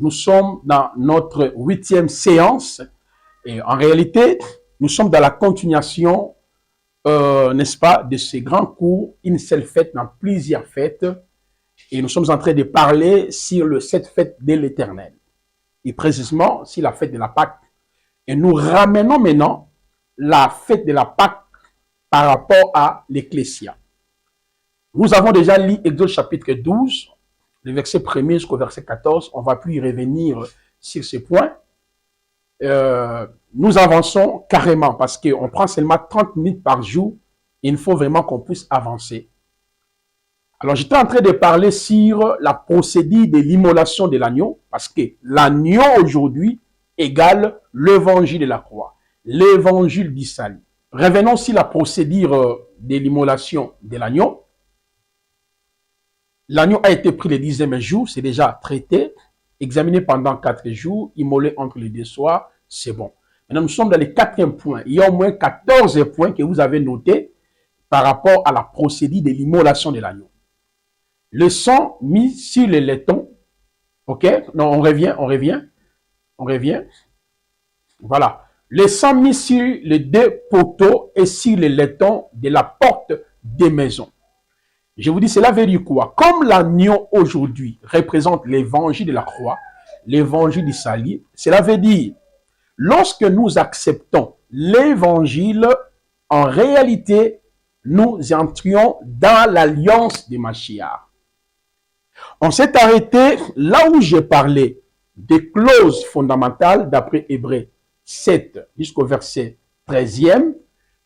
Nous sommes dans notre 8e séance et en réalité, nous sommes dans la continuation, n'est-ce pas, de ces grands cours, une seule fête dans plusieurs fêtes. Et nous sommes en train de parler sur cette fête de l'Éternel et précisément sur la fête de la Pâque. Et nous ramenons maintenant la fête de la Pâque par rapport à l'Ecclésia. Nous avons déjà lu Exode chapitre 12, le verset 1er jusqu'au verset 14. On ne va plus y revenir sur ce point. Nous avançons carrément parce qu'on prend seulement 30 minutes par jour. Il faut vraiment qu'on puisse avancer. Alors, j'étais en train de parler sur la procédure de l'immolation de l'agneau parce que l'agneau aujourd'hui égale l'évangile de la croix, l'évangile du salut. Revenons sur la procédure de l'immolation de l'agneau. L'agneau a été pris le 10e jour, c'est déjà traité, examiné pendant 4 jours, immolé entre les deux soirs, c'est bon. Maintenant, nous sommes dans le 4e point. Il y a au moins 14 points que vous avez notés par rapport à la procédure de l'immolation de l'agneau. Le sang mis sur le laiton, ok? Non, on revient. Voilà. Le sang mis sur les 2 poteaux et sur le laiton de la porte des maisons. Je vous dis, cela veut dire quoi? Comme l'agneau aujourd'hui représente l'évangile de la croix, l'évangile du salut, cela veut dire, lorsque nous acceptons l'évangile, en réalité, nous entrions dans l'alliance de Mashiach. On s'est arrêté là où j'ai parlé des clauses fondamentales d'après Hébreux 7 jusqu'au verset 13e,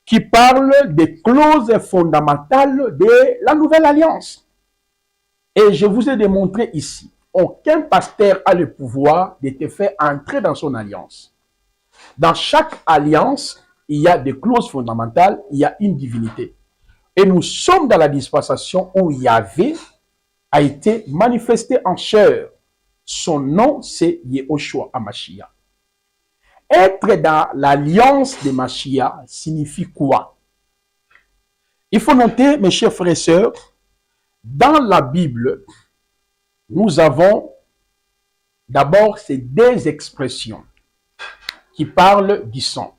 qui parle des clauses fondamentales de la nouvelle alliance. Et je vous ai démontré ici, aucun pasteur a le pouvoir de te faire entrer dans son alliance. Dans chaque alliance, il y a des clauses fondamentales, il y a une divinité. Et nous sommes dans la dispensation où Yahvé a été manifesté en chair. Son nom, c'est Yehoshua HaMashiach. Être dans l'alliance de Mashiach signifie quoi? Il faut noter, mes chers frères et sœurs, dans la Bible, nous avons d'abord ces 2 expressions qui parlent du sang.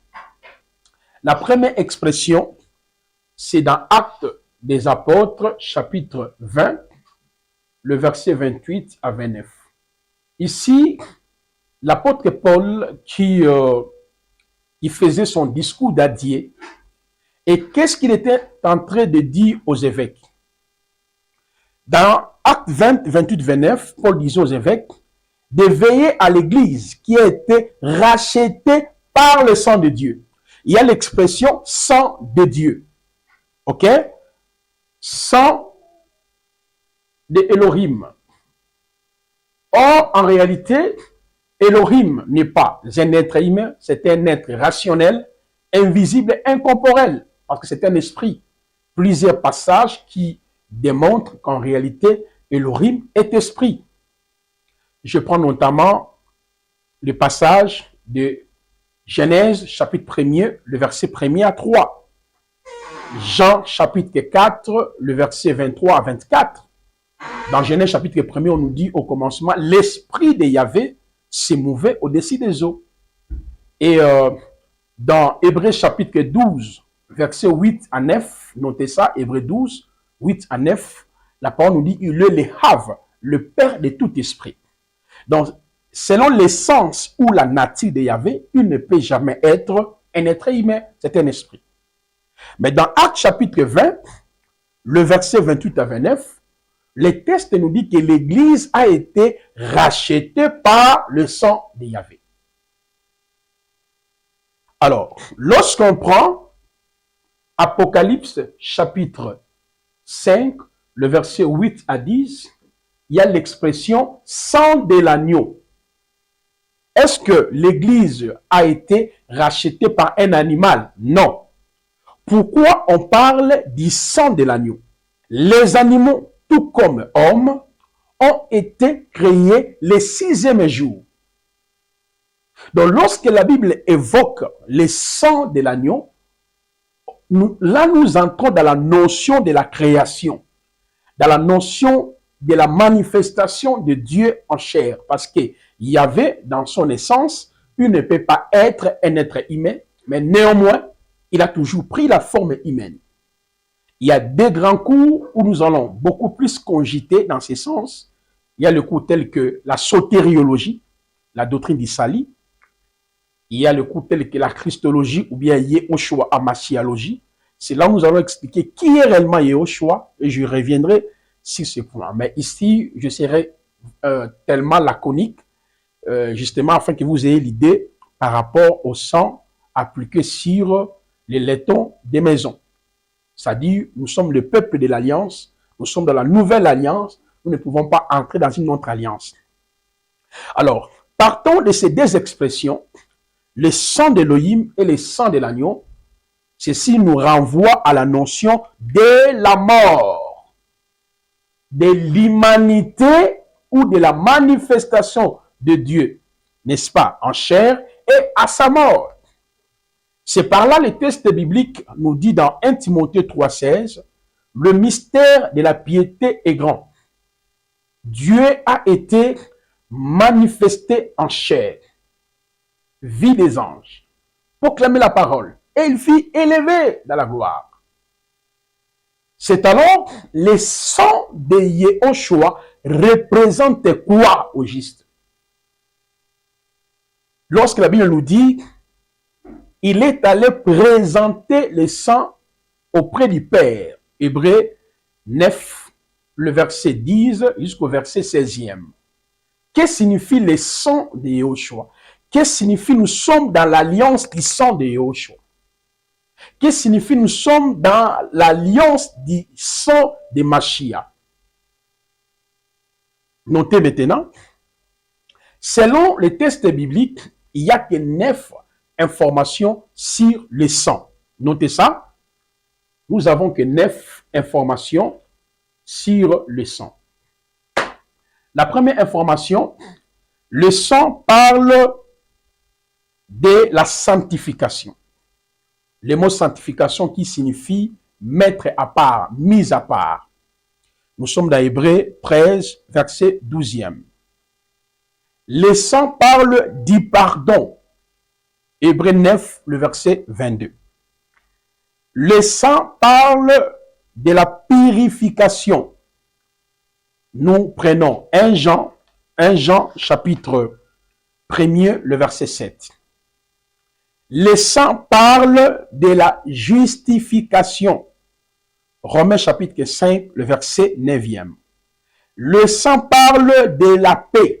La première expression, c'est dans Actes des Apôtres, chapitre 20, le verset 28 à 29. Ici, l'apôtre Paul qui faisait son discours d'adieu, et qu'est-ce qu'il était en train de dire aux évêques? Dans Actes 20, 28, 29, Paul disait aux évêques de veiller à l'église qui a été rachetée par le sang de Dieu. Il y a l'expression sang de Dieu. Ok? Sang de Elohim. Or, en réalité, Elohim n'est pas un être humain, c'est un être rationnel, invisible, incorporel, parce que c'est un esprit. Plusieurs passages qui démontrent qu'en réalité, Elohim est esprit. Je prends notamment le passage de Genèse, chapitre 1er, le verset 1er à 3. Jean, chapitre 4, le verset 23 à 24. Dans Genèse, chapitre 1er, on nous dit au commencement, l'esprit de Yahvé se mouvait au-dessus des eaux. Et dans Hébreux, chapitre 12, verset 8 à 9, notez ça, Hébreux 12, 8 à 9, la parole nous dit, il est le Hav, le Père de tout esprit. Donc, selon l'essence ou la nature de Yahvé, il ne peut jamais être un être humain, c'est un esprit. Mais dans Actes chapitre 20, le verset 28 à 29, le texte nous dit que l'Église a été rachetée par le sang de Yahvé. Alors, lorsqu'on prend Apocalypse chapitre 5, le verset 8 à 10, il y a l'expression sang de l'agneau. Est-ce que l'Église a été rachetée par un animal? Non. Pourquoi on parle du sang de l'agneau? Les animaux, tout comme hommes, ont été créés le 6e jour. Donc, lorsque la Bible évoque le sang de l'agneau, là, nous entrons dans la notion de la création, dans la notion de la manifestation de Dieu en chair. Parce que Yahvé, dans son essence, il ne peut pas être un être humain, mais néanmoins, il a toujours pris la forme humaine. Il y a des grands cours où nous allons beaucoup plus cogiter dans ce sens. Il y a le cours tel que la sotériologie, la doctrine d'Issali. Il y a le cours tel que la christologie ou bien Yehoshua Hamashialogie. C'est là où nous allons expliquer qui est réellement Yehoshua et je reviendrai sur ce point. Mais ici, je serai tellement laconique, justement afin que vous ayez l'idée par rapport au sang appliqué sur les laitons des maisons. C'est-à-dire, nous sommes le peuple de l'alliance, nous sommes dans la nouvelle alliance, nous ne pouvons pas entrer dans une autre alliance. Alors, partons de ces deux expressions, le sang d'Élohim et le sang de l'agneau. Ceci nous renvoie à la notion de la mort, de l'humanité ou de la manifestation de Dieu, n'est-ce pas, en chair et à sa mort. C'est par là le texte biblique nous dit dans 1 Timothée 3,16, le mystère de la piété est grand. Dieu a été manifesté en chair, vie des anges, proclamer la parole, et il fut élevé dans la gloire. C'est alors le sang de Yehoshua représente quoi au juste? Lorsque la Bible nous dit il est allé présenter le sang auprès du Père. Hébreux 9, le verset 10 jusqu'au verset 16e. Qu'est-ce que signifie le sang de Yehoshua? Qu'est-ce que signifie nous sommes dans l'alliance du sang de Yehoshua? Qu'est-ce que signifie nous sommes dans l'alliance du sang de Mashiach? Notez maintenant, selon les textes bibliques, il n'y a que 9 informations sur le sang. Notez ça. Nous avons que 9 informations sur le sang. La première information, le sang parle de la sanctification. Le mot sanctification qui signifie mettre à part, mise à part. Nous sommes dans Hébreux 13, verset 12e. Le sang parle du pardon. Hébreux 9, le verset 22. Le sang parle de la purification. Nous prenons 1 Jean chapitre 1er, le verset 7. Le sang parle de la justification. Romains chapitre 5, le verset 9e. Le sang parle de la paix.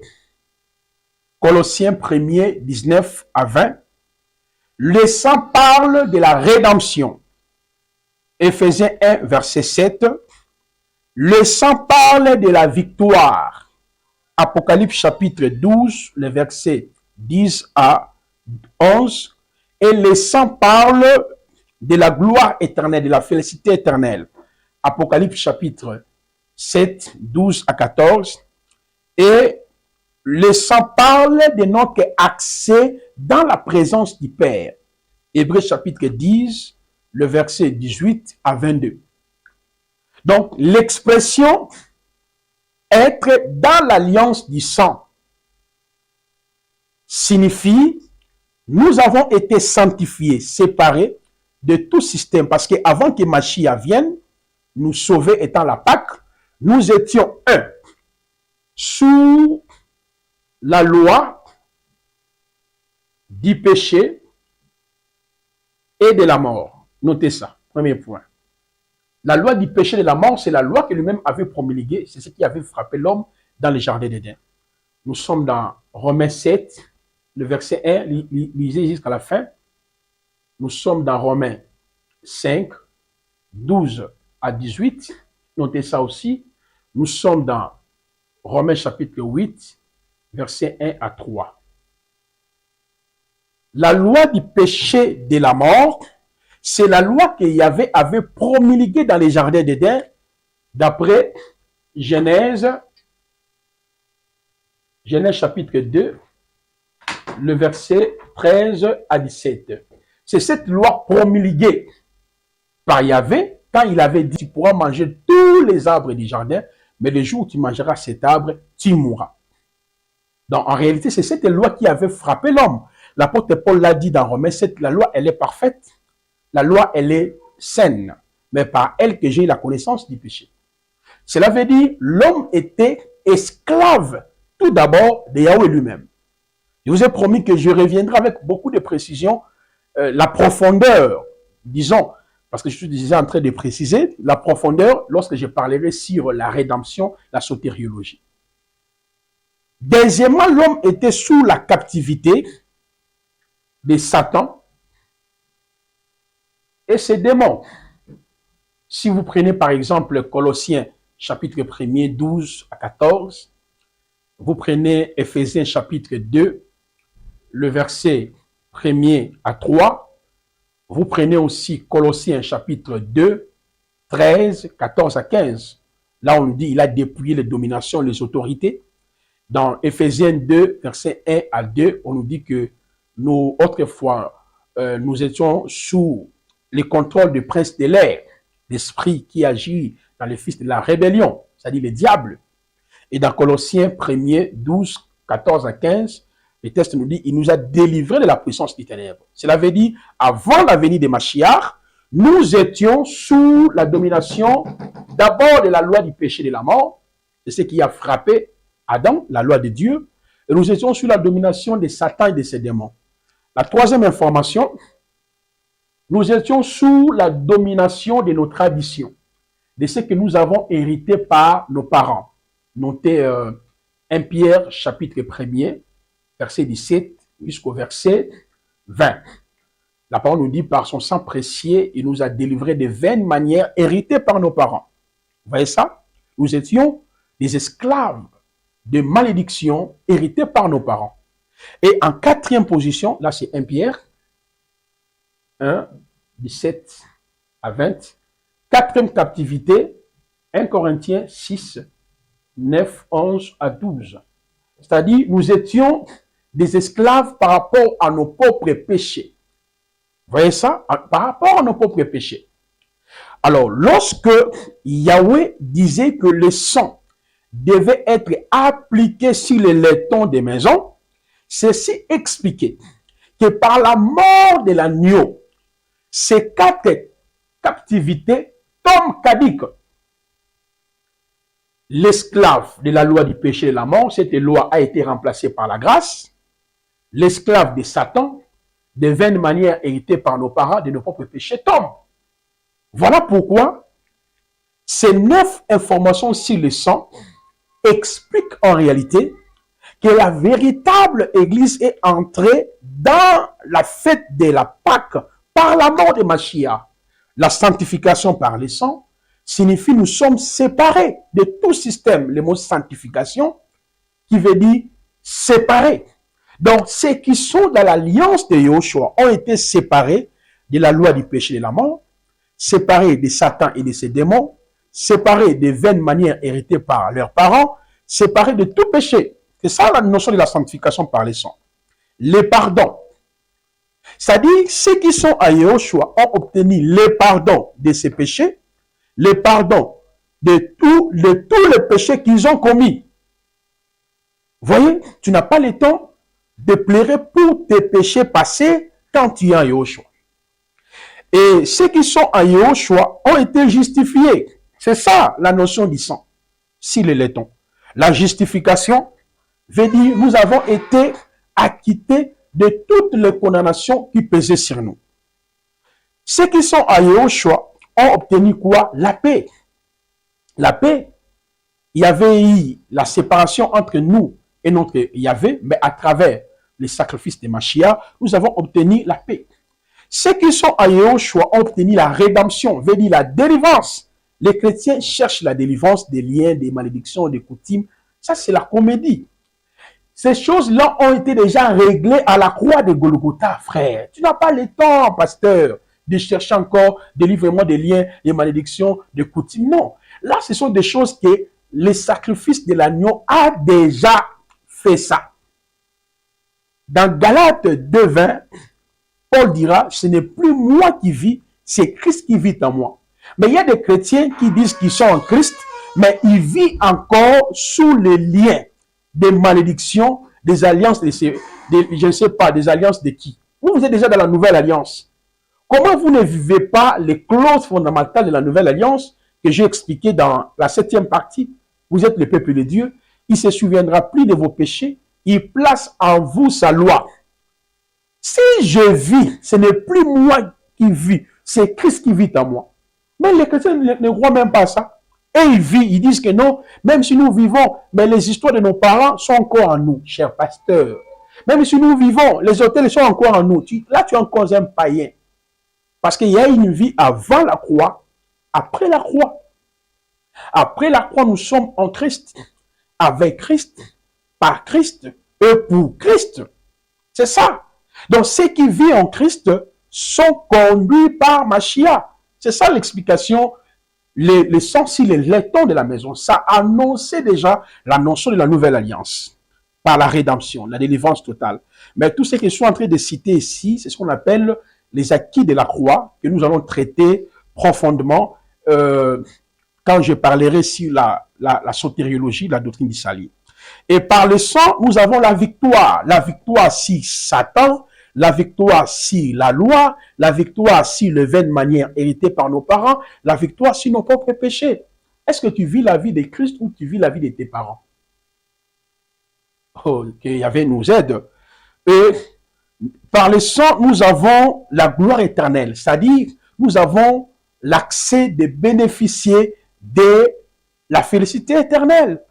Colossiens 1er, 19 à 20. Le sang parle de la rédemption. Éphésiens 1, verset 7. Le sang parle de la victoire. Apocalypse chapitre 12, le verset 10 à 11. Et le sang parle de la gloire éternelle, de la félicité éternelle. Apocalypse chapitre 7, 12 à 14. Et le sang parle de notre accès dans la présence du Père. Hébreux chapitre 10, le verset 18 à 22. Donc, l'expression être dans l'alliance du sang signifie nous avons été sanctifiés, séparés de tout système. Parce qu'avant que Mashiach vienne, nous sauver étant la Pâque, nous étions sous la loi du péché et de la mort. Notez ça, premier point. La loi du péché et de la mort, c'est la loi que lui-même avait promulguée. C'est ce qui avait frappé l'homme dans le jardin d'Éden. Nous sommes dans Romains 7, le verset 1, lisez jusqu'à la fin. Nous sommes dans Romains 5, 12 à 18. Notez ça aussi. Nous sommes dans Romains chapitre 8, verset 1 à 3. La loi du péché de la mort, c'est la loi que Yahvé avait promulguée dans les jardins d'Éden, d'après Genèse chapitre 2, le verset 13 à 17. C'est cette loi promulguée par Yahvé, quand il avait dit, tu pourras manger tous les arbres du jardin, mais le jour où tu mangeras cet arbre, tu mourras. Donc, en réalité, c'est cette loi qui avait frappé l'homme. L'apôtre Paul l'a dit dans Romains 7, la loi, elle est parfaite. La loi, elle est saine. Mais par elle que j'ai la connaissance du péché. Cela veut dire, l'homme était esclave, tout d'abord, de Yahweh lui-même. Je vous ai promis que je reviendrai avec beaucoup de précision, la profondeur, disons, parce que je suis déjà en train de préciser, la profondeur lorsque je parlerai sur la rédemption, la sotériologie. Deuxièmement, l'homme était sous la captivité de Satan et ses démons. Si vous prenez par exemple Colossiens chapitre 1er, 12 à 14, vous prenez Éphésiens chapitre 2, le verset 1er à 3, vous prenez aussi Colossiens chapitre 2, 13, 14 à 15. Là, on nous dit il a dépouillé les dominations, les autorités. Dans Éphésiens 2, verset 1 à 2, on nous dit que nous, autrefois, nous étions sous le contrôle du prince de l'air, l'esprit qui agit dans les fils de la rébellion, c'est-à-dire les diables. Et dans Colossiens 1er, 12, 14 à 15, le texte nous dit, il nous a délivrés de la puissance des ténèbres. Cela veut dire, avant la venue de Mashiach, nous étions sous la domination d'abord de la loi du péché et de la mort, c'est ce qui a frappé Adam, la loi de Dieu, et nous étions sous la domination de Satan et de ses démons. La troisième information, nous étions sous la domination de nos traditions, de ce que nous avons hérité par nos parents. Notez 1 Pierre chapitre 1er, verset 17 jusqu'au verset 20. La parole nous dit, par son sang précieux, il nous a délivrés de vaines manières héritées par nos parents. Vous voyez ça? Nous étions des esclaves de malédiction héritées par nos parents. Et en quatrième position, là c'est 1 Pierre 1, 17 à 20. Quatrième captivité, 1 Corinthiens 6, 9, 11 à 12. C'est-à-dire, nous étions des esclaves par rapport à nos propres péchés. Vous voyez ça? Par rapport à nos propres péchés. Alors, lorsque Yahweh disait que le sang devait être appliqué sur les laitons des maisons, ceci expliquait que par la mort de l'agneau, ces 4 captivités tombent caduques. L'esclave de la loi du péché et de la mort, cette loi a été remplacée par la grâce. L'esclave de Satan, de vaines manières héritées par nos parents, de nos propres péchés, tombe. Voilà pourquoi ces 9 informations sur le sang expliquent en réalité que la véritable Église est entrée dans la fête de la Pâque par la mort de Mashiach. La sanctification par le sang signifie nous sommes séparés de tout système. Le mot sanctification qui veut dire séparés. Donc, ceux qui sont dans l'alliance de Yahushua ont été séparés de la loi du péché et de la mort, séparés de Satan et de ses démons, séparés des vaines manières héritées par leurs parents, séparés de tout péché. C'est ça la notion de la sanctification par le sang. Le pardon. C'est-à-dire, ceux qui sont à Yahushua ont obtenu le pardon de ses péchés, le pardon de tous les péchés qu'ils ont commis. Vous voyez, tu n'as pas le temps de pleurer pour tes péchés passés quand tu es en Yahushua. Et ceux qui sont en Yahushua ont été justifiés. C'est ça la notion du sang, si le laiton. La justification veut dire nous avons été acquittés de toutes les condamnations qui pesaient sur nous. Ceux qui sont à Yahushua ont obtenu quoi? La paix. La paix, il y avait eu la séparation entre nous et notre Yahvé, mais à travers les sacrifices de Mashiach, nous avons obtenu la paix. Ceux qui sont à Yahushua ont obtenu la rédemption, veut dire la délivrance. Les chrétiens cherchent la délivrance des liens, des malédictions, des coutumes. Ça, c'est la comédie. Ces choses-là ont été déjà réglées à la croix de Golgotha, frère. Tu n'as pas le temps, pasteur, de chercher encore, délivre-moi des liens, des malédictions, des coutumes. Non. Là, ce sont des choses que le sacrifice de l'agneau a déjà fait ça. Dans Galates 2:20, Paul dira, ce n'est plus moi qui vis, c'est Christ qui vit en moi. Mais il y a des chrétiens qui disent qu'ils sont en Christ, mais ils vivent encore sous les liens des malédictions, des alliances, je ne sais pas, des alliances de qui? Vous êtes déjà dans la nouvelle alliance. Comment vous ne vivez pas les clauses fondamentales de la nouvelle alliance que j'ai expliquées dans la 7e partie? Vous êtes le peuple de Dieu. Il ne se souviendra plus de vos péchés. Il place en vous sa loi. Si je vis, ce n'est plus moi qui vis, c'est Christ qui vit en moi. Mais les chrétiens ne croient même pas à ça. Et ils disent que non, même si nous vivons, mais les histoires de nos parents sont encore en nous, cher pasteur. Même si nous vivons, les hôtels sont encore en nous. Là, tu es encore un païen. Parce qu'il y a une vie avant la croix, après la croix. Après la croix, nous sommes en Christ, avec Christ, par Christ et pour Christ. C'est ça. Donc, ceux qui vivent en Christ sont conduits par Mashiach. C'est ça l'explication. Les sensibles, les lecteurs de la maison, ça annonçait déjà la notion de la nouvelle alliance par la rédemption, la délivrance totale. Mais tout ce que je suis en train de citer ici, c'est ce qu'on appelle les acquis de la croix, que nous allons traiter profondément quand je parlerai sur la sotériologie, la doctrine du salut. Et par le sang, nous avons la victoire. La victoire sur Satan, la victoire sur la loi, la victoire sur les vaines manières héritées par nos parents, la victoire sur nos propres péchés. Est-ce que tu vis la vie de Christ ou tu vis la vie de tes parents? Oh, que Yahvé nous aide. Et par le sang, nous avons la gloire éternelle. C'est-à-dire, nous avons l'accès de bénéficier de la félicité éternelle.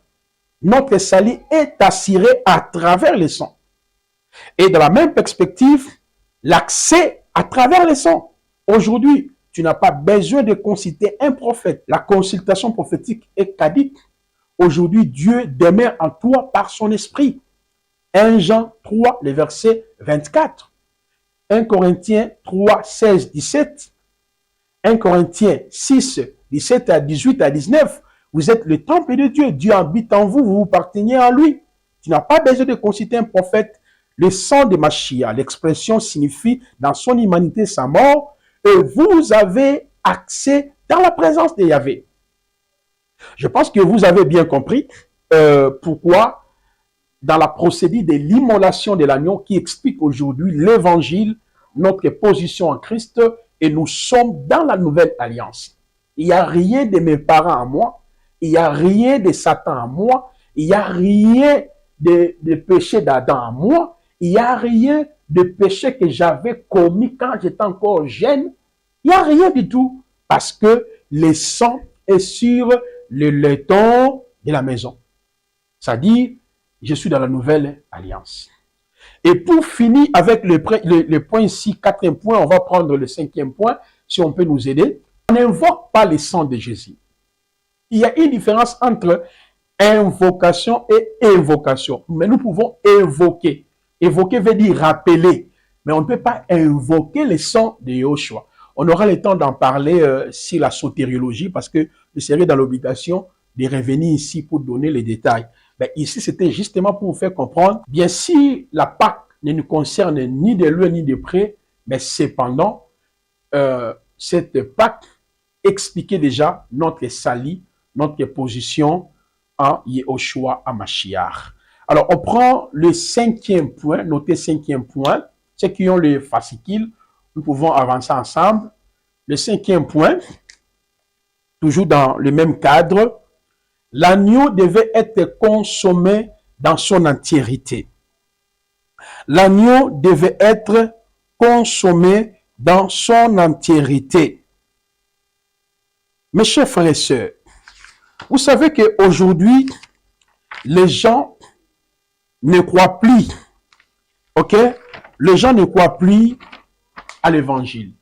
Notre salut est assuré à travers le sang. Et dans la même perspective, l'accès à travers le sang. Aujourd'hui, tu n'as pas besoin de consulter un prophète. La consultation prophétique est caduque. Aujourd'hui, Dieu demeure en toi par son esprit. 1 Jean 3, le verset 24. 1 Corinthiens 3, 16, 17. 1 Corinthiens 6, 17 à 18 à 19. Vous êtes le temple de Dieu. Dieu habite en vous, vous appartenez à lui. Tu n'as pas besoin de consulter un prophète. Le sang de Mashiach, l'expression signifie dans son humanité sa mort, et vous avez accès dans la présence de Yahvé. Je pense que vous avez bien compris pourquoi dans la procédure de l'immolation de l'agneau qui explique aujourd'hui l'évangile, notre position en Christ, et nous sommes dans la nouvelle alliance. Il n'y a rien de mes parents à moi, il n'y a rien de Satan à moi, il n'y a rien de péché d'Adam à moi, il n'y a rien de péché que j'avais commis quand j'étais encore jeune. Il n'y a rien du tout. Parce que le sang est sur le laiton de la maison. C'est-à-dire, je suis dans la nouvelle alliance. Et pour finir avec le point ici, 4e point, on va prendre le 5e point, si on peut nous aider. On n'invoque pas le sang de Jésus. Il y a une différence entre invocation et invocation. Mais nous pouvons invoquer. Évoquer veut dire rappeler, mais on ne peut pas invoquer le sang de Yahushua. On aura le temps d'en parler sur la sotériologie parce que je serai dans l'obligation de revenir ici pour donner les détails. Mais ici, c'était justement pour vous faire comprendre, bien si la Pâque ne nous concerne ni de loin ni de près, mais cependant, cette Pâque expliquait déjà notre salut, notre position en Yahushua HaMashiach. Alors, on prend le 5e point, notez 5e point. Ceux qui ont le fascicule, nous pouvons avancer ensemble. Le 5e point, toujours dans le même cadre, l'agneau devait être consommé dans son entièreté. L'agneau devait être consommé dans son entièreté. Mes chers frères et sœurs, vous savez qu'aujourd'hui, les gens ne croient plus, ok? Les gens ne croient plus à l'évangile.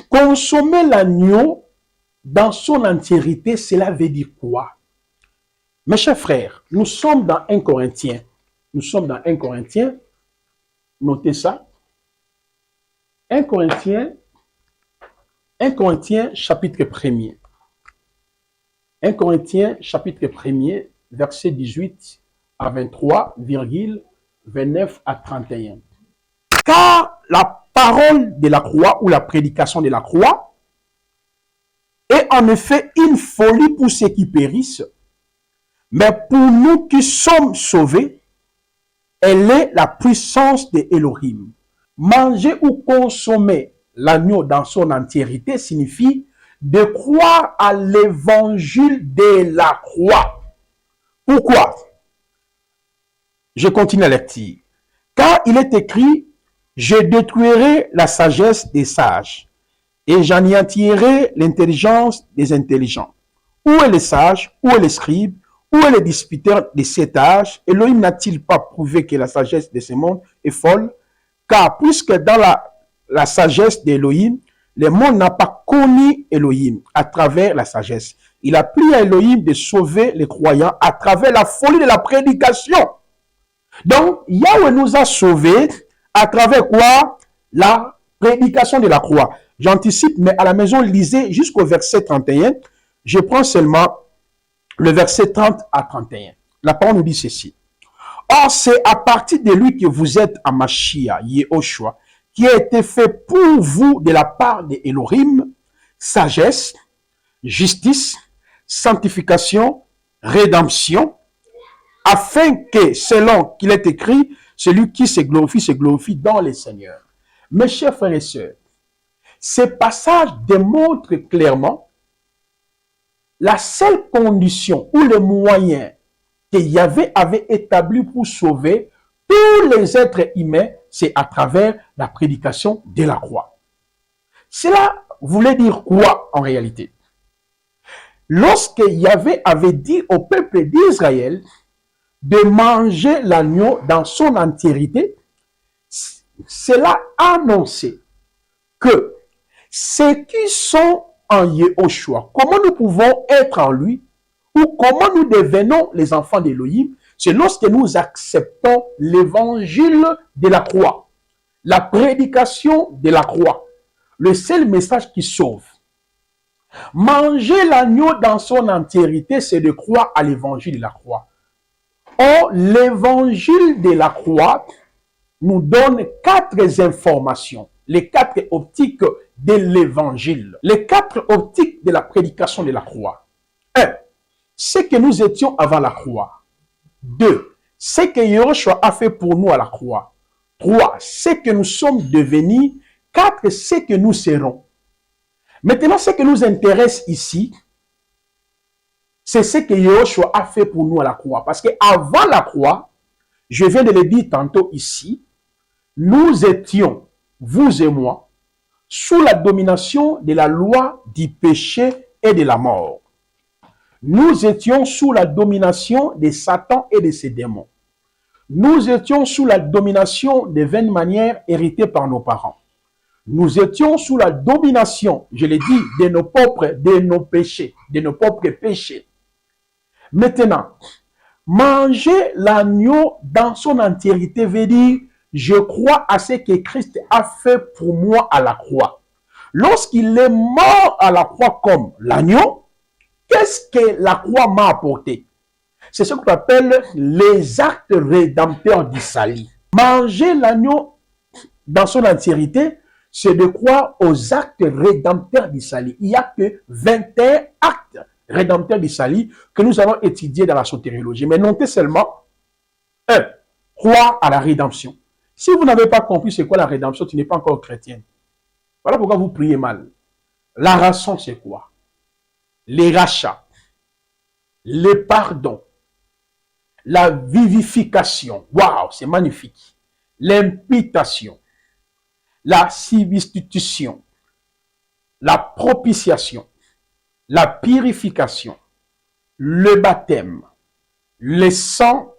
Consommer l'agneau dans son entièreté, cela veut dire quoi? Mes chers frères, nous sommes dans 1 Corinthiens. Nous sommes dans 1 Corinthiens. Notez ça. 1 Corinthiens chapitre 1er. 1 Corinthiens chapitre 1er, verset 18 à 23, 29 à 31. Car la parole de la croix ou la prédication de la croix est en effet une folie pour ceux qui périssent, mais pour nous qui sommes sauvés, Elle est la puissance de Elohim. Manger ou consommer l'agneau dans son entièreté signifie de croire à l'évangile de la croix. Pourquoi? Je continue à lecture. Car il est écrit, je détruirai la sagesse des sages et j'anéantirai l'intelligence des intelligents. Où est le sage? Où est le scribe? Où est le disputeur de cet âge? Elohim n'a-t-il pas prouvé que la sagesse de ce monde est folle? Car puisque dans la sagesse d'Elohim, le monde n'a pas connu Elohim à travers la sagesse. Il a pris à Elohim de sauver les croyants à travers la folie de la prédication. Donc, Yahweh nous a sauvés à travers quoi? La prédication de la croix. J'anticipe, mais à la maison, lisez jusqu'au verset 31. Je prends seulement le verset 30 à 31. La parole nous dit ceci. Or, c'est à partir de lui que vous êtes à Mashiach, Yehoshua, qui a été fait pour vous de la part de Elohim, sagesse, justice, sanctification, rédemption, afin que, selon qu'il est écrit, celui qui se glorifie dans le Seigneur. Mes chers frères et sœurs, ces passages démontrent clairement la seule condition ou le moyen que Yahvé avait établi pour sauver tous les êtres humains, c'est à travers la prédication de la croix. Cela voulait dire quoi en réalité? Lorsque Yahvé avait dit au peuple d'Israël de manger l'agneau dans son entièreté, cela annonçait que ceux qui sont en Yehoshua, comment nous pouvons être en lui, ou comment nous devenons les enfants d'Élohim, c'est lorsque nous acceptons l'évangile de la croix, la prédication de la croix, le seul message qui sauve. Manger l'agneau dans son entièreté, c'est de croire à l'évangile de la croix. Or, l'évangile de la croix nous donne 4 informations, les 4 optiques de l'évangile, les 4 optiques de la prédication de la croix. 1. Ce que nous étions avant la croix. 2. Ce que Yehoshua a fait pour nous à la croix. 3. Ce que nous sommes devenus. 4. Ce que nous serons. Maintenant, ce qui nous intéresse ici, c'est ce que Yehoshua a fait pour nous à la croix. Parce qu'avant la croix, je viens de le dire tantôt ici, nous étions, vous et moi, sous la domination de la loi du péché et de la mort. Nous étions sous la domination de Satan et de ses démons. Nous étions sous la domination des vaines manières héritées par nos parents. Nous étions sous la domination, je l'ai dit, de nos propres péchés. Maintenant, manger l'agneau dans son entièreté veut dire, je crois à ce que Christ a fait pour moi à la croix. Lorsqu'il est mort à la croix comme l'agneau, qu'est-ce que la croix m'a apporté? C'est ce qu'on appelle les actes rédempteurs du salut. Manger l'agneau dans son entièreté, c'est de croire aux actes rédempteurs du salut. Il n'y a que 21 actes rédempteurs du salut que nous allons étudier dans la sotériologie. Mais notez seulement 1. Croire à la rédemption. Si vous n'avez pas compris c'est quoi la rédemption, tu n'es pas encore chrétien. Voilà pourquoi vous priez mal. La rançon, c'est quoi? Les rachats, les pardons, la vivification. Waouh, c'est magnifique. L'imputation, la substitution, la propitiation, la purification, le baptême, le sang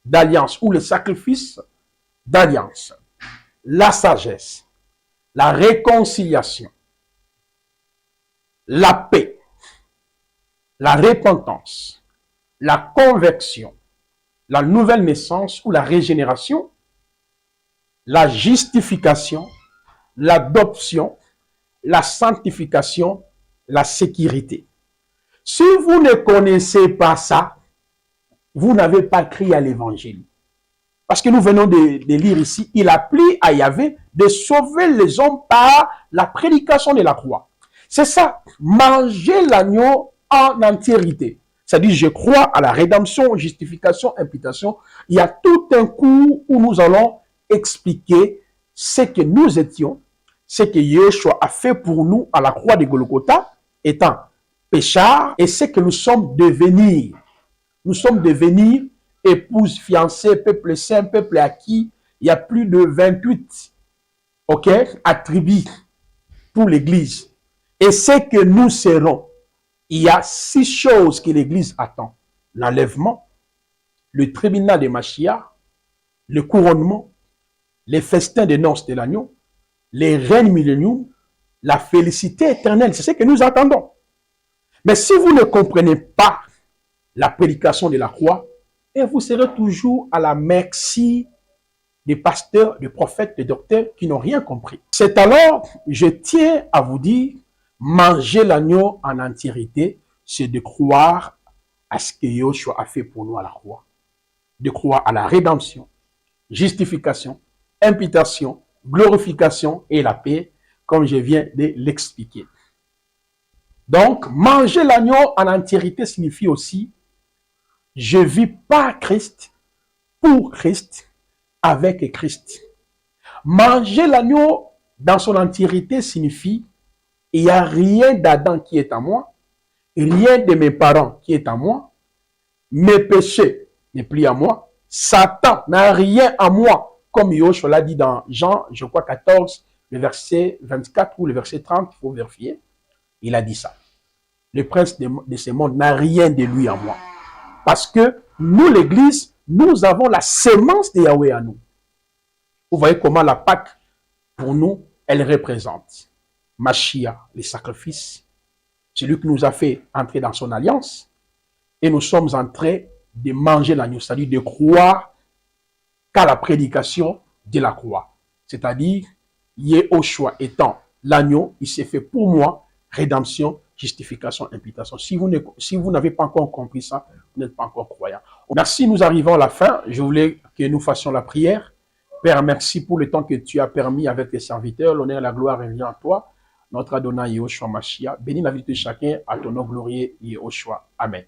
d'alliance ou le sacrifice d'alliance, la sagesse, la réconciliation, la paix, la repentance, la conversion, la nouvelle naissance ou la régénération, la justification, l'adoption, la sanctification, la sécurité. Si vous ne connaissez pas ça, vous n'avez pas crié à l'évangile. Parce que nous venons de lire ici, il a plu à Yahvé de sauver les hommes par la prédication de la croix. C'est ça, manger l'agneau en entièreté. C'est-à-dire, je crois à la rédemption, justification, imputation. Il y a tout un cours où nous allons expliquer ce que nous étions, ce que Yeshua a fait pour nous à la croix de Golgotha, étant pécheurs, et ce que nous sommes devenus. Nous sommes devenus épouses, fiancées, peuple saint, peuple à qui il y a plus de 28 attributs pour l'Église. Et ce que nous serons, il y a 6 choses que l'Église attend. L'enlèvement, le tribunal de Mashiach, le couronnement, les festins de noces de l'agneau, les règnes millénium, la félicité éternelle. C'est ce que nous attendons. Mais si vous ne comprenez pas la prédication de la croix, et vous serez toujours à la merci des pasteurs, des prophètes, des docteurs qui n'ont rien compris. C'est alors, je tiens à vous dire, manger l'agneau en entièreté, c'est de croire à ce que Yeshua a fait pour nous à la croix. De croire à la rédemption, justification, imputation, glorification et la paix, comme je viens de l'expliquer. Donc, manger l'agneau en entièreté signifie aussi, je vis par Christ, pour Christ, avec Christ. Manger l'agneau dans son entièreté signifie, il n'y a rien d'Adam qui est à moi, rien de mes parents qui est à moi, mes péchés n'est plus à moi, Satan n'a rien à moi, comme Yoshua l'a dit dans Jean, je crois 14, le verset 24 ou le verset 30, il faut vérifier, il a dit ça. Le prince de ce monde n'a rien de lui à moi. Parce que nous, l'Église, nous avons la sémence de Yahweh à nous. Vous voyez comment la Pâque, pour nous, elle représente Mashiach, les sacrifices. C'est lui qui nous a fait entrer dans son alliance. Et nous sommes en train de manger l'agneau, c'est-à-dire de croire qu'à la prédication de la croix. C'est-à-dire, Yeshua étant l'agneau, il s'est fait pour moi, rédemption, justification, imputation. Si vous n'avez pas encore compris ça, vous n'êtes pas encore croyant. Merci, nous arrivons à la fin. Je voulais que nous fassions la prière. Père, merci pour le temps que tu as permis avec tes serviteurs. L'honneur et la gloire revient à toi. Notre Adonai Yeshua Mashiach. Bénis la vie de chacun à ton nom glorieux Yeshua. Amen.